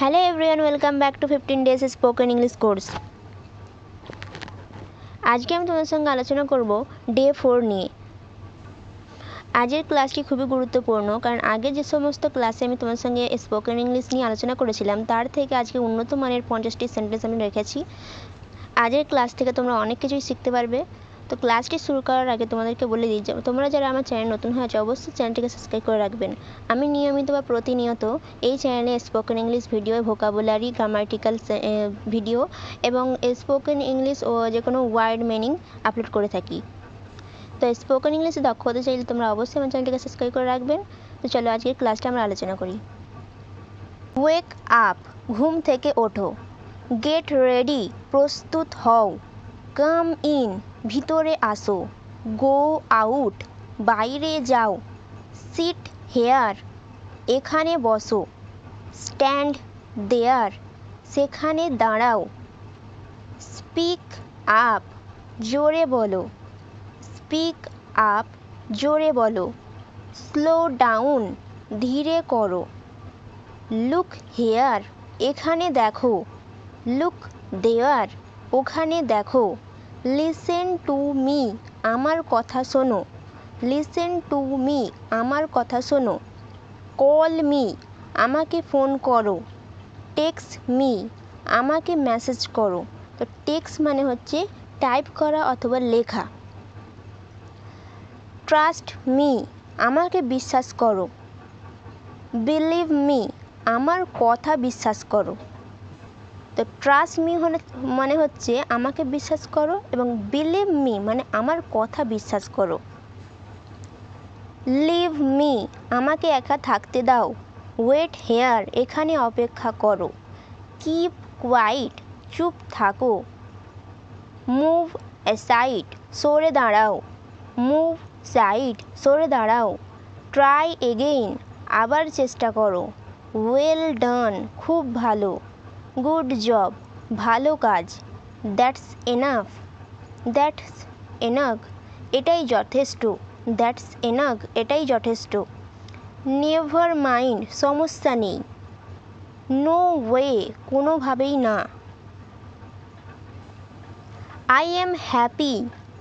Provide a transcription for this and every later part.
Hello everyone, welcome back to 15 days spoken English course। আজকে আমি তোমাদের সঙ্গে আলোচনা করব ডে 4 নিয়ে। আজকের ক্লাসটি খুবই গুরুত্বপূর্ণ, কারণ আগে যে সমস্ত ক্লাসে আমি তোমাদের সঙ্গে স্পোকেন ইংলিশ নিয়ে আলোচনা করেছিলাম তার থেকে আজকে উন্নত মানের 50টি সেন্টেন্স আমি রেখেছি। আজকের ক্লাস থেকে তোমরা অনেক কিছুই শিখতে পারবে। তো ক্লাসটি শুরু করার আগে তোমাদেরকে বলে দিই, তোমরা যারা আমার চ্যানেল নতুন হয়েছে অবশ্যই চ্যানেলটিকে সাবস্ক্রাইব করে রাখবেন। আমি নিয়মিত বা প্রতিনিয়ত এই চ্যানেলে spoken English video, vocabulary, grammatical video এবং স্পোকেন ইংলিশ ও যে কোনো ওয়ার্ড মিনিং আপলোড করে থাকি। তো স্পোকেন ইংলিশে দক্ষ হতে চাইলে তোমরা অবশ্যই আমার চ্যানেলটিকে সাবস্ক্রাইব করে রাখবেন। তো চলো আজকের ক্লাসটা আমরা আলোচনা করি। ওয়েক আপ, ঘুম থেকে ওঠো। গেট রেডি, প্রস্তুত হও। কাম ইন, ভিতরে আসো। গো আউট, বাইরে যাও। সিট হেয়ার, এখানে বসো। স্ট্যান্ড দেয়ার, সেখানে দাঁড়াও। স্পিক আপ, জোরে বলো। স্পিক আপ, জোরে বলো। স্লো ডাউন, ধীরে করো। লুক হেয়ার, এখানে দেখো। লুক দেয়ার, ওখানে দেখো। লিসেন টু মি, আমার কথা শোনো। লিসেন টু মি, আমার কথা শোনো। কল মি, আমাকে ফোন করো। টেক্সট মি, আমাকে মেসেজ করো। তো টেক্সট মানে হচ্ছে টাইপ করা অথবা লেখা। ট্রাস্ট মি, আমাকে বিশ্বাস করো। বিলিভ মি, আমার কথা বিশ্বাস করো। তো ট্রাস্ট মি মানে হচ্ছে আমাকে বিশ্বাস করো, এবং বিলিভ মি মানে আমার কথা বিশ্বাস করো। লিভ মি, আমাকে একা থাকতে দাও। ওয়েট হেয়ার, এখানে অপেক্ষা করো। কিপ কোয়াইট, চুপ থাকো। মুভ অ্যাসাইড, সরে দাঁড়াও। মুভ সাইড, সরে দাঁড়াও। ট্রাই এগেইন, আবার চেষ্টা করো। ওয়েল ডান, খুব ভালো। গুড জব, ভালো কাজ। দ্যাটস এনাফ, দ্যাটস এনাফ, এটাই যথেষ্ট। দ্যাটস এনাফ, এটাই যথেষ্ট। নেভার মাইন্ড, সমস্যা নেই। নো ওয়ে, কোনোভাবেই না। আই অ্যাম হ্যাপি,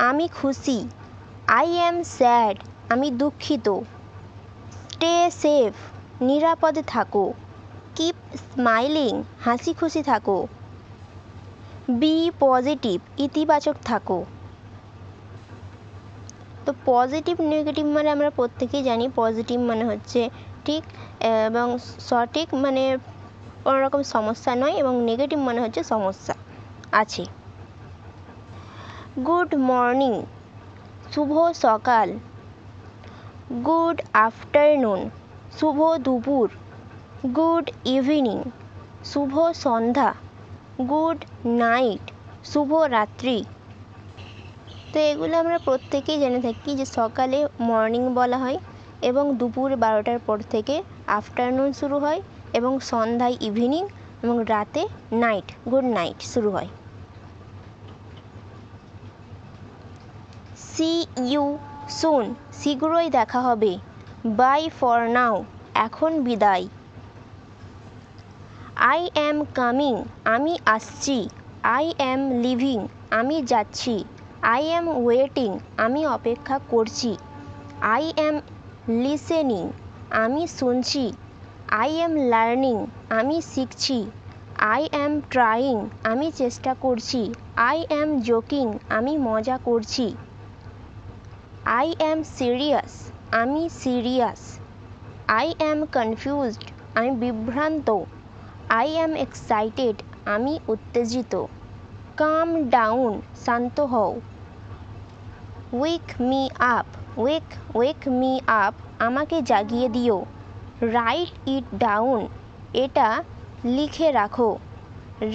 আমি খুশি। আই অ্যাম স্যাড, আমি দুঃখিত। স্টে সেফ, নিরাপদে থাকো। কিপ স্মাইলিং, হাসি খুশি থাকো। বি পজিটিভ, ইতিবাচক থাকো। তো পজিটিভ নেগেটিভ মানে আমরা প্রত্যেকেই জানি। পজিটিভ মানে হচ্ছে ঠিক এবং সঠিক, মানে কোনো রকম সমস্যা নয়, এবং নেগেটিভ মানে হচ্ছে সমস্যা আছে। গুড মর্নিং, শুভ সকাল। গুড আফটারনুন, শুভ দুপুর। গুড ইভিনিং, শুভ সন্ধ্যা। গুড নাইট, শুভ রাত্রি। তো এগুলো আমরা প্রত্যেকেই জেনে থাকি যে সকালে মর্নিং বলা হয়, এবং দুপুর 12টার পর থেকে আফটারনুন শুরু হয়, এবং সন্ধ্যায় ইভিনিং, এবং রাতে নাইট, গুড নাইট শুরু হয়। সি ইউ সুন, শীঘ্রই দেখা হবে। বাই ফর নাও, এখন বিদায়। আই অ্যাম কামিং, আমি আসছি। আই অ্যাম লিভিং, আমি যাচ্ছি। আই অ্যাম ওয়েটিং, আমি অপেক্ষা করছি। আই অ্যাম লিসেনিং, আমি শুনছি। আই অ্যাম লার্নিং, আমি শিখছি। আই অ্যাম ট্রাইং, আমি চেষ্টা করছি। আই অ্যাম জোকিং, আমি মজা করছি। আই অ্যাম সিরিয়াস, আমি সিরিয়াস। আই অ্যাম কনফিউজড, আমি বিভ্রান্ত। আই অ্যাম এক্সাইটেড, আমি উত্তেজিত। কাম ডাউন, শান্ত হও। ওয়েক মি আপ, ওয়েক মি আপ, আমাকে জাগিয়ে দিও। রাইট ইট ডাউন, এটা লিখে রাখো।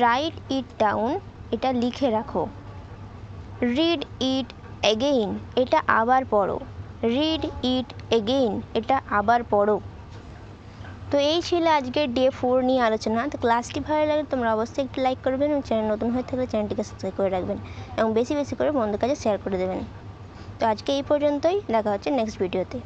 রাইট ইট ডাউন, এটা লিখে রাখো। রিড ইট এগেইন, এটা আবার পড়ো। রিড ইট এগেইন, এটা আবার পড়ো। তো এই ছিল আজকের ডে 4 নিয়ে আলোচনা। তো ক্লাসটি ভালো লাগলে তোমরা অবশ্যই একটু লাইক করবেন, এবং চ্যানেল নতুন হয়ে থাকলে চ্যানেলটিকে সাবস্ক্রাইব করে রাখবেন, এবং বেশি বেশি করে বন্ধুর কাছে শেয়ার করে দেবেন। তো আজকে এই পর্যন্তই, দেখা হচ্ছে নেক্সট ভিডিওতে।